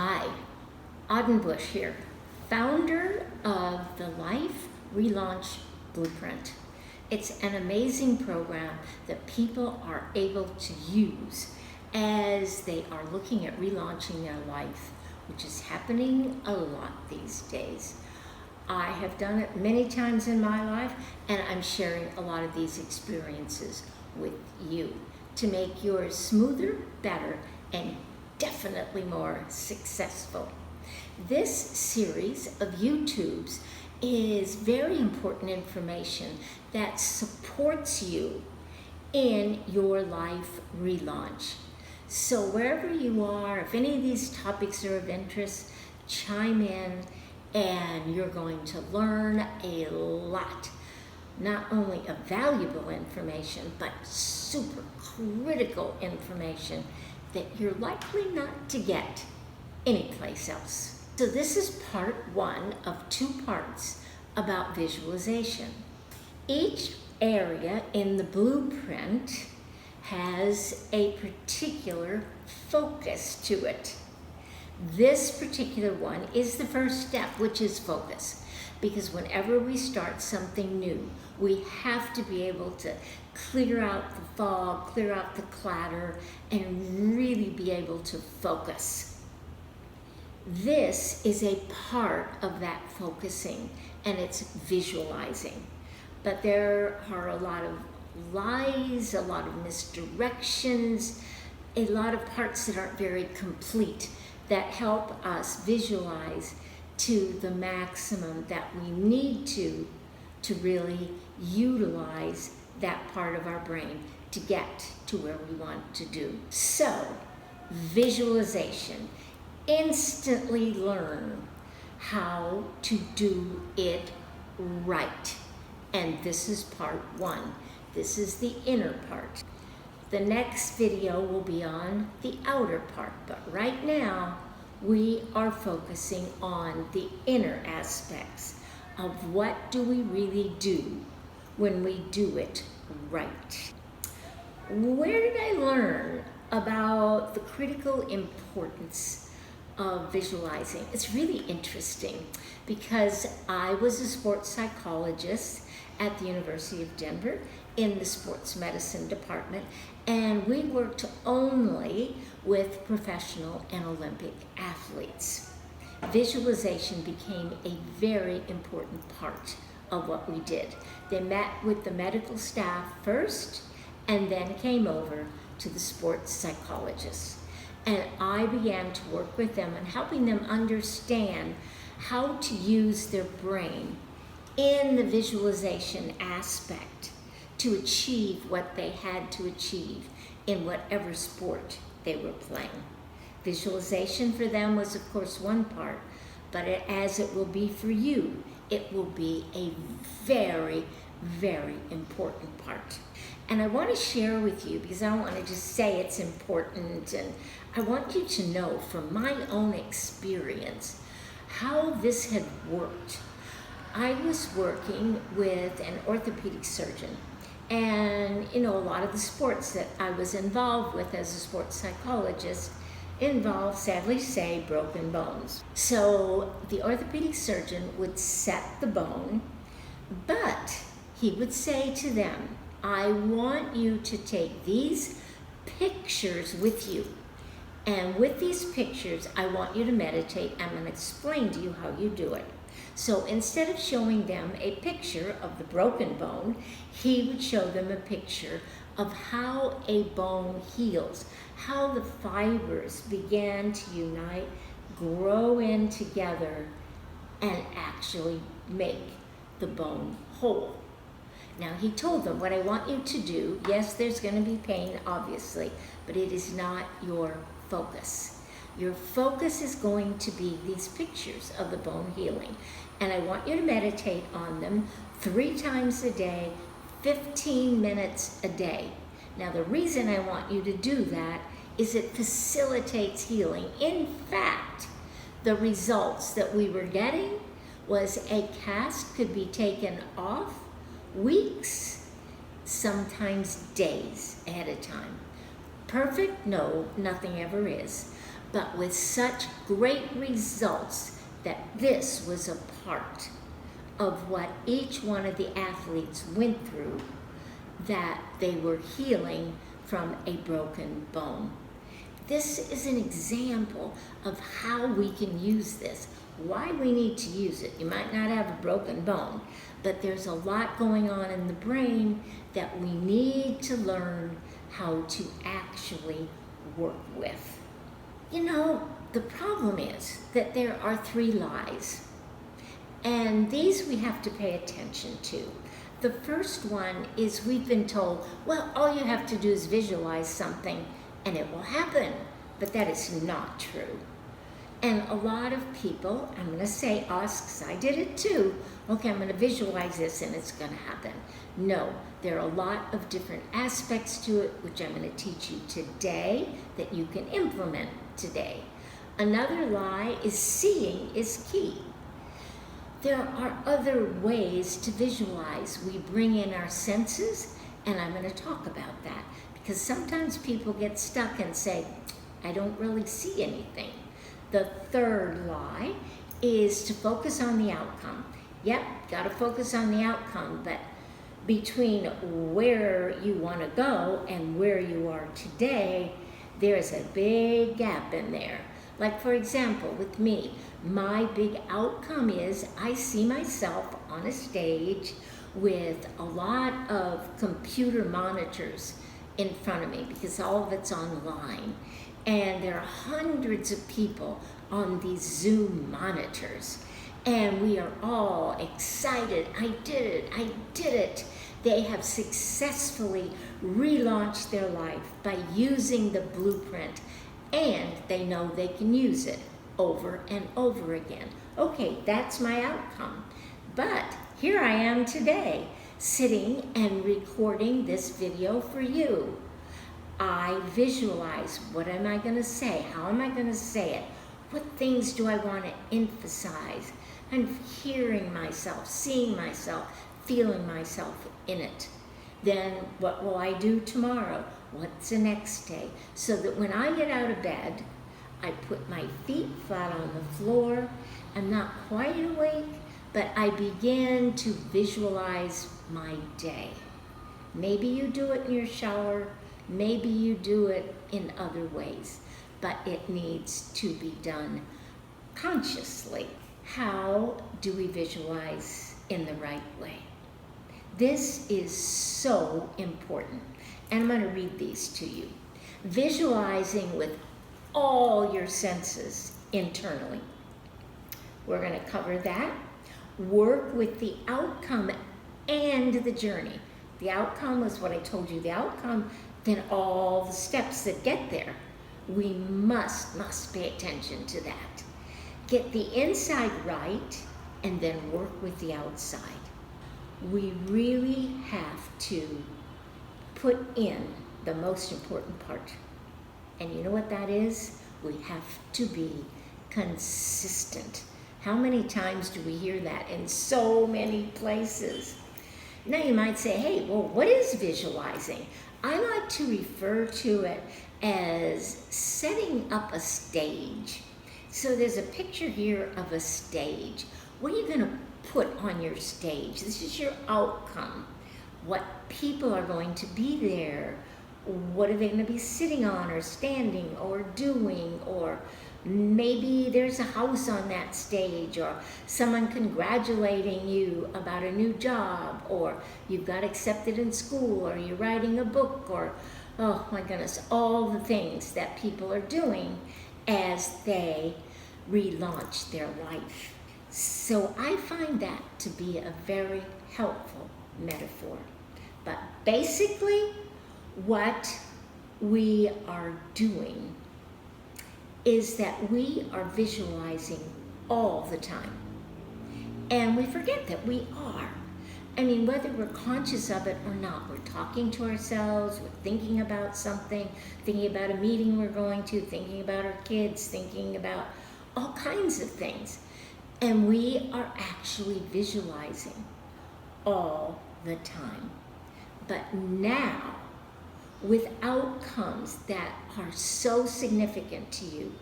Hi, Auden Bush here, founder of the Life Relaunch Blueprint. It's an amazing program that people are able to use as they are looking at relaunching their life, which is happening a lot these days. I have done it many times in my life, and I'm sharing a lot of these experiences with you to make yours smoother, better, and definitely more successful. This series of YouTubes is very important information that supports you in your life relaunch. So wherever you are, if any of these topics are of interest, chime in and you're going to learn a lot. Not only of valuable information, but super critical information that you're likely not to get anyplace else. So this is part one of 2 parts about visualization. Each area in the blueprint has a particular focus to it. This particular one is the first step, which is focus. Because whenever we start something new, we have to be able to clear out the fog, clear out the clutter, and really be able to focus. This is a part of that focusing, and it's visualizing. But there are a lot of lies, a lot of misdirections, a lot of parts that aren't very complete that help us visualize to the maximum that we need to really utilize that part of our brain to get to where we want to do. So, visualization. Instantly learn how to do it right. And this is part 1. This is the inner part. The next video will be on the outer part, but right now we are focusing on the inner aspects of what do we really do when we do it right. Where did I learn about the critical importance of visualizing? It's really interesting because I was a sports psychologist at the University of Denver in the sports medicine department, and we worked only with professional and Olympic athletes. Visualization became a very important part of what we did. They met with the medical staff first and then came over to the sports psychologists. And I began to work with them and helping them understand how to use their brain in the visualization aspect to achieve what they had to achieve in whatever sport they were playing. Visualization for them was, of course, one part, but as it will be for you, it will be a very, very important part. And I want to share with you, because I don't want to just say it's important, and I want you to know from my own experience how this had worked. I was working with an orthopedic surgeon, and a lot of the sports that I was involved with as a sports psychologist involved, sadly to say, broken bones. So the orthopedic surgeon would set the bone, but he would say to them, I want you to take these pictures with you. And with these pictures, I want you to meditate. I'm going to explain to you how you do it. So instead of showing them a picture of the broken bone, he would show them a picture of how a bone heals, how the fibers began to unite, grow in together, and actually make the bone whole. Now, he told them, what I want you to do, yes, there's going to be pain, obviously, but it is not your focus. Your focus is going to be these pictures of the bone healing. And I want you to meditate on them 3 times a day, 15 minutes a day. Now, the reason I want you to do that is it facilitates healing. In fact, the results that we were getting was a cast could be taken off weeks, sometimes days ahead of time. Perfect? No, nothing ever is. but with such great results that this was a part of what each one of the athletes went through, that they were healing from a broken bone. This is an example of how we can use this, why we need to use it. You might not have a broken bone, but there's a lot going on in the brain that we need to learn how to actually work with. You know, the problem is that there are 3 lies, and these we have to pay attention to. The first one is we've been told, well, all you have to do is visualize something and it will happen. But that is not true. And a lot of people, I'm going to say us, because I did it too, okay, I'm going to visualize this and it's going to happen. No, there are a lot of different aspects to it, which I'm going to teach you today that you can implement today. Another lie is seeing is key. There are other ways to visualize. We bring in our senses, and I'm going to talk about that, because sometimes people get stuck and say, I don't really see anything. The third lie is to focus on the outcome. Yep, got to focus on the outcome, but between where you want to go and where you are today, there's a big gap in there. Like, for example, with me, my big outcome is I see myself on a stage with a lot of computer monitors in front of me, because all of it's online. And there are hundreds of people on these Zoom monitors. And we are all excited. I did it. They have successfully relaunched their life by using the blueprint. And they know they can use it over and over again. Okay, that's my outcome. But here I am today, sitting and recording this video for you. I visualize, what am I going to say? How am I going to say it? What things do I want to emphasize? I'm hearing myself, seeing myself, feeling myself in it. Then what will I do tomorrow? What's the next day? So that when I get out of bed, I put my feet flat on the floor. I'm not quite awake, but I begin to visualize my day. Maybe you do it in your shower. Maybe you do it in other ways, but it needs to be done consciously. How do we visualize in the right way? This is so important, and I'm going to read these to you. Visualizing with all your senses internally. We're going to cover that. Work with the outcome and the journey. The outcome was what I told you, the outcome, then all the steps that get there. We must pay attention to that. Get the inside right, and then work with the outside. We really have to put in the most important part. And you know what that is? We have to be consistent. How many times do we hear that in so many places? Now you might say, hey, well, what is visualizing? I like to refer to it as setting up a stage. So there's a picture here of a stage. What are you going to put on your stage? This is your outcome. What people are going to be there. What are they going to be sitting on or standing or doing? Or maybe there's a house on that stage, or someone congratulating you about a new job, or you've got accepted in school, or you're writing a book, or, oh my goodness, all the things that people are doing as they relaunch their life. So I find that to be a very helpful metaphor. But basically, what we are doing is that we are visualizing all the time. And we forget that we are. I mean, whether we're conscious of it or not, we're talking to ourselves, we're thinking about something, thinking about a meeting we're going to, thinking about our kids, thinking about all kinds of things. And we are actually visualizing all the time. But now, with outcomes that are so significant to you,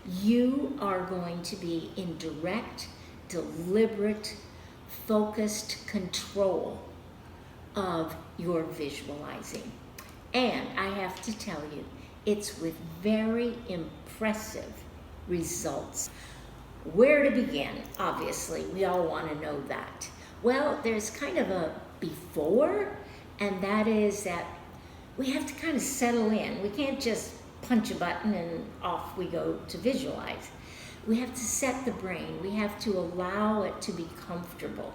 You are going to be in direct, deliberate, focused control of your visualizing. And I have to tell you, it's with very impressive results. Where to begin? Obviously, we all want to know that. Well, there's kind of a before, and that is that we have to kind of settle in. We can't just punch a button and off we go to visualize. We have to set the brain. We have to allow it to be comfortable.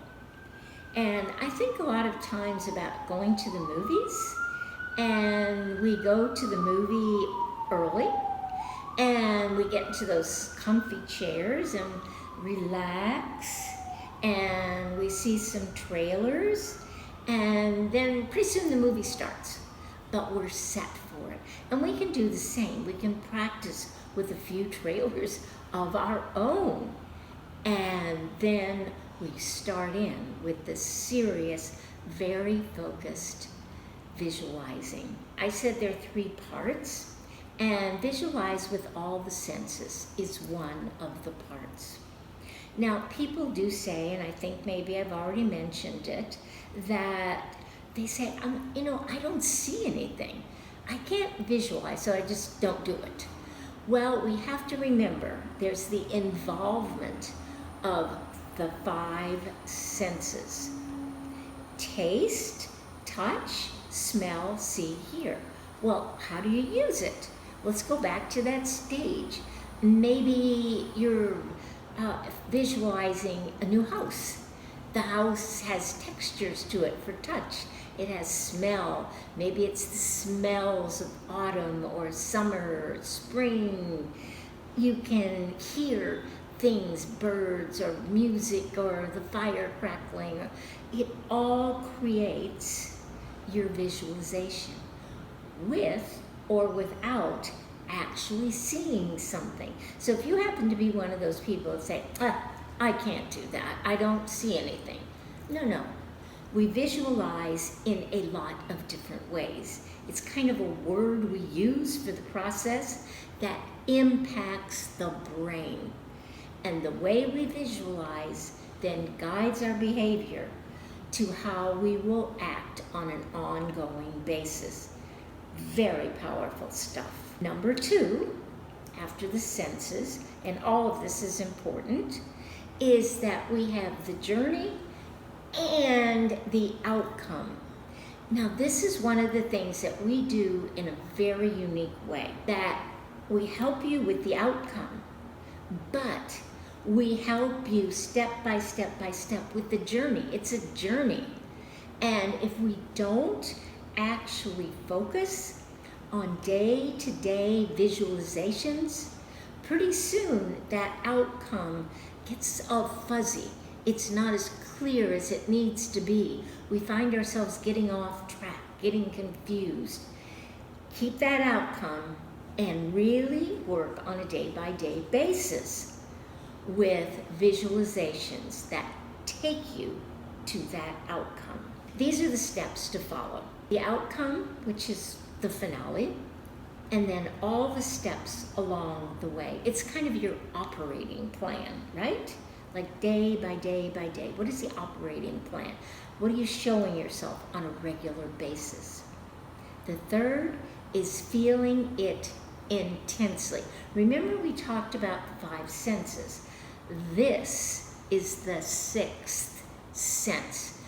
And I think a lot of times about going to the movies, and we go to the movie early, and we get into those comfy chairs and relax, and we see some trailers, and then pretty soon the movie starts. But we're set for it. And we can do the same. We can practice with a few trailers of our own. And then we start in with the serious, very focused visualizing. I said there are 3 parts, and visualize with all the senses is one of the parts. Now, people do say, and I think maybe I've already mentioned it, that they say, I don't see anything. I can't visualize, so I just don't do it. Well, we have to remember there's the involvement of the 5 senses: taste, touch, smell, see, hear. Well, how do you use it? Let's go back to that stage. Maybe you're visualizing a new house. The house has textures to it for touch. It has smell. Maybe it's the smells of autumn or summer, or spring. You can hear things, birds or music or the fire crackling. It all creates your visualization with or without actually seeing something. So if you happen to be one of those people that say, I can't do that, I don't see anything. No. We visualize in a lot of different ways. It's kind of a word we use for the process that impacts the brain. And the way we visualize then guides our behavior to how we will act on an ongoing basis. Very powerful stuff. Number 2, after the senses, and all of this is important, is that we have the journey and the outcome. Now, this is one of the things that we do in a very unique way, that we help you with the outcome, but we help you step by step by step with the journey. It's a journey. And if we don't actually focus on day-to-day visualizations, pretty soon that outcome gets all fuzzy. It's not as clear as it needs to be. We find ourselves getting off track, getting confused. Keep that outcome and really work on a day-by-day basis with visualizations that take you to that outcome. These are the steps to follow. The outcome, which is the finale, and then all the steps along the way. It's kind of your operating plan, right? Like day by day by day. What is the operating plan? What are you showing yourself on a regular basis? The third is feeling it intensely. Remember we talked about the 5 senses. This is the 6th sense.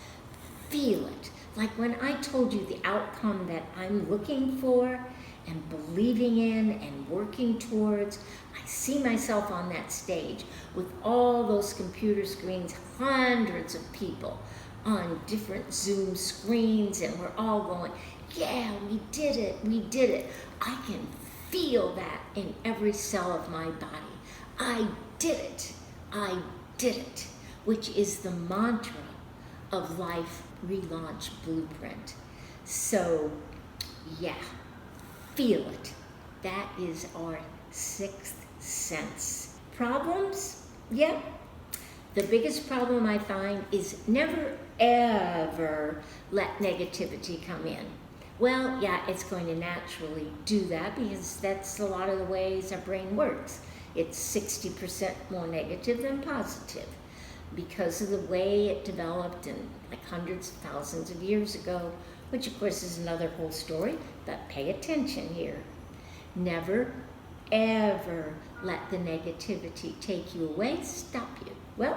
Feel it. Like when I told you the outcome that I'm looking for and believing in and working towards, I see myself on that stage with all those computer screens, hundreds of people on different Zoom screens, and we're all going, yeah, we did it. I can feel that in every cell of my body. I did it, which is the mantra of Life Relaunch Blueprint. So, yeah, feel it. That is our 6th sense. Problems? Yep. The biggest problem I find is never ever let negativity come in. Well, yeah, it's going to naturally do that because that's a lot of the ways our brain works. It's 60% more negative than positive because of the way it developed in like hundreds of thousands of years ago, which of course is another whole story, but pay attention here. Never, ever let the negativity take you away, stop you. Well,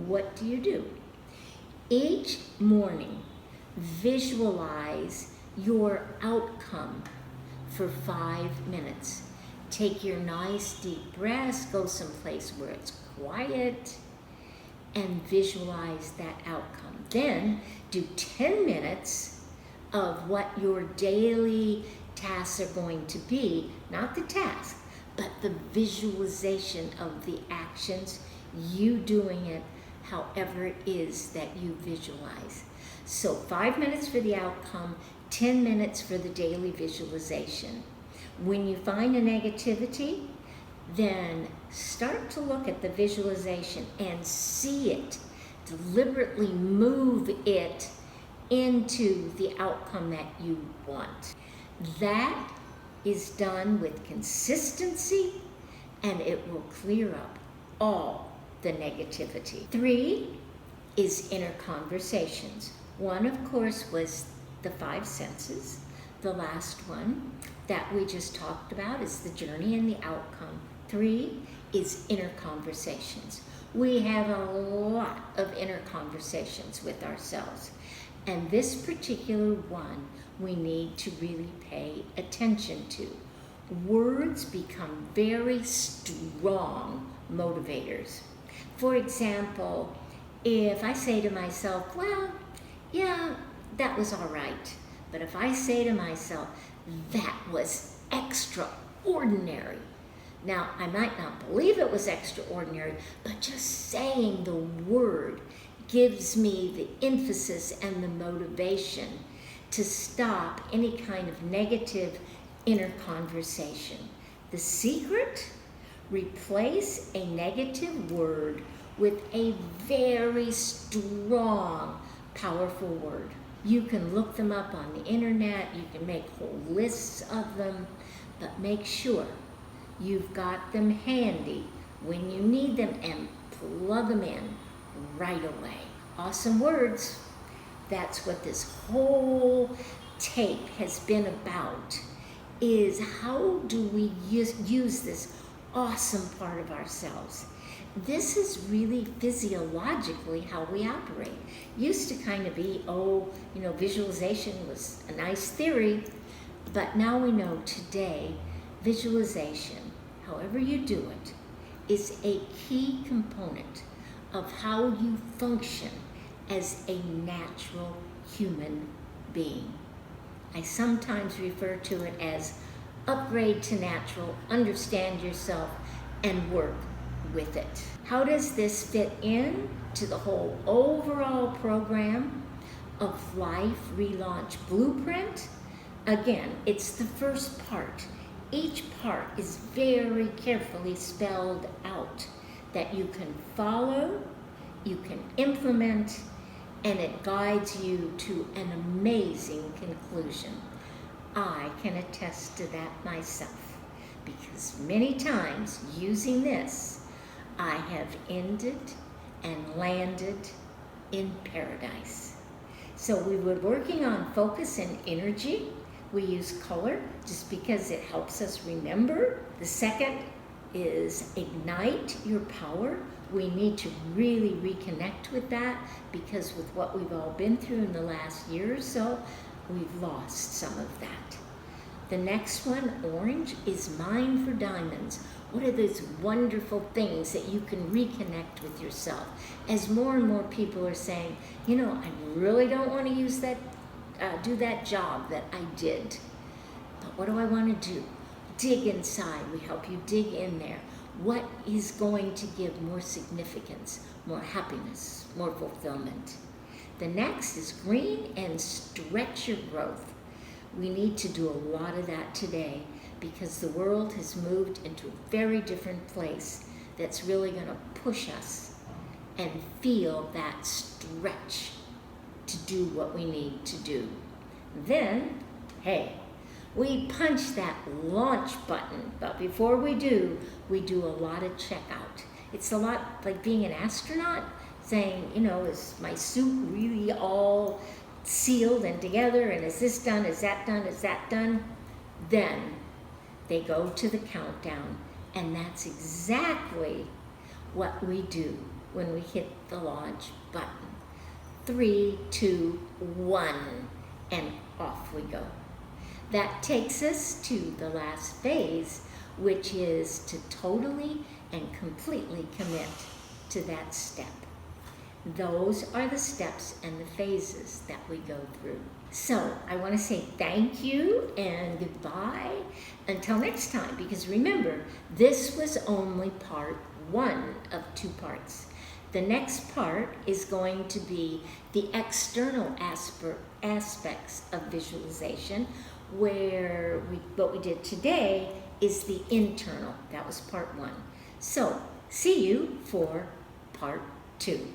what do? Each morning, visualize your outcome for 5 minutes. Take your nice deep breaths, go someplace where it's quiet, and visualize that outcome. Then do 10 minutes of what your daily tasks are going to be, not the task, but the visualization of the actions, you doing it however it is that you visualize. So 5 minutes for the outcome, 10 minutes for the daily visualization. When you find a negativity, then start to look at the visualization and see it. Deliberately move it into the outcome that you want. That is done with consistency, and it will clear up all the negativity. 3 is inner conversations. 1, of course, was the 5 senses. The last one that we just talked about is the journey and the outcome. 3 is inner conversations. We have a lot of inner conversations with ourselves. And this particular one we need to really pay attention to. Words become very strong motivators. For example, if I say to myself, well, yeah, that was all right. But if I say to myself, that was extraordinary. Now, I might not believe it was extraordinary, but just saying the word gives me the emphasis and the motivation to stop any kind of negative inner conversation. The secret? Replace a negative word with a very strong, powerful word. You can look them up on the internet, you can make whole lists of them, but make sure you've got them handy when you need them and plug them in right away. Awesome words. That's what this whole tape has been about, is how do we use this awesome part of ourselves. This is really physiologically how we operate. Used to kind of be, visualization was a nice theory, but now we know today visualization, however you do it, is a key component of how you function as a natural human being. I sometimes refer to it as upgrade to natural, understand yourself, and work with it. How does this fit in to the whole overall program of Life Relaunch Blueprint? Again, it's the first part. Each part is very carefully spelled out that you can follow, you can implement, and it guides you to an amazing conclusion. I can attest to that myself, because many times using this, I have ended and landed in paradise. So we were working on focus and energy. We use color just because it helps us remember. The second is ignite your power. We need to really reconnect with that, because with what we've all been through in the last year or so, we've lost some of that. The next one, orange, is mine for diamonds. What are those wonderful things that you can reconnect with yourself? As more and more people are saying, I really don't want to use that, do that job that I did. But what do I want to do? Dig inside. We help you dig in there. What is going to give more significance, more happiness, more fulfillment? The next is green and stretch your growth. We need to do a lot of that today, because the world has moved into a very different place that's really going to push us and feel that stretch to do what we need to do. Then, hey, we punch that launch button. But before we do a lot of checkout. It's a lot like being an astronaut, saying, is my suit really all sealed and together, and is this done, is that done, is that done? Then they go to the countdown, and that's exactly what we do when we hit the launch button. 3, 2, 1, and off we go. That takes us to the last phase, which is to totally and completely commit to that step. Those are the steps and the phases that we go through. So I want to say thank you and goodbye until next time, because remember, this was only part 1 of 2 parts. The next part is going to be the external aspects of visualization, where what we did today is the internal. That was part 1. So see you for part 2.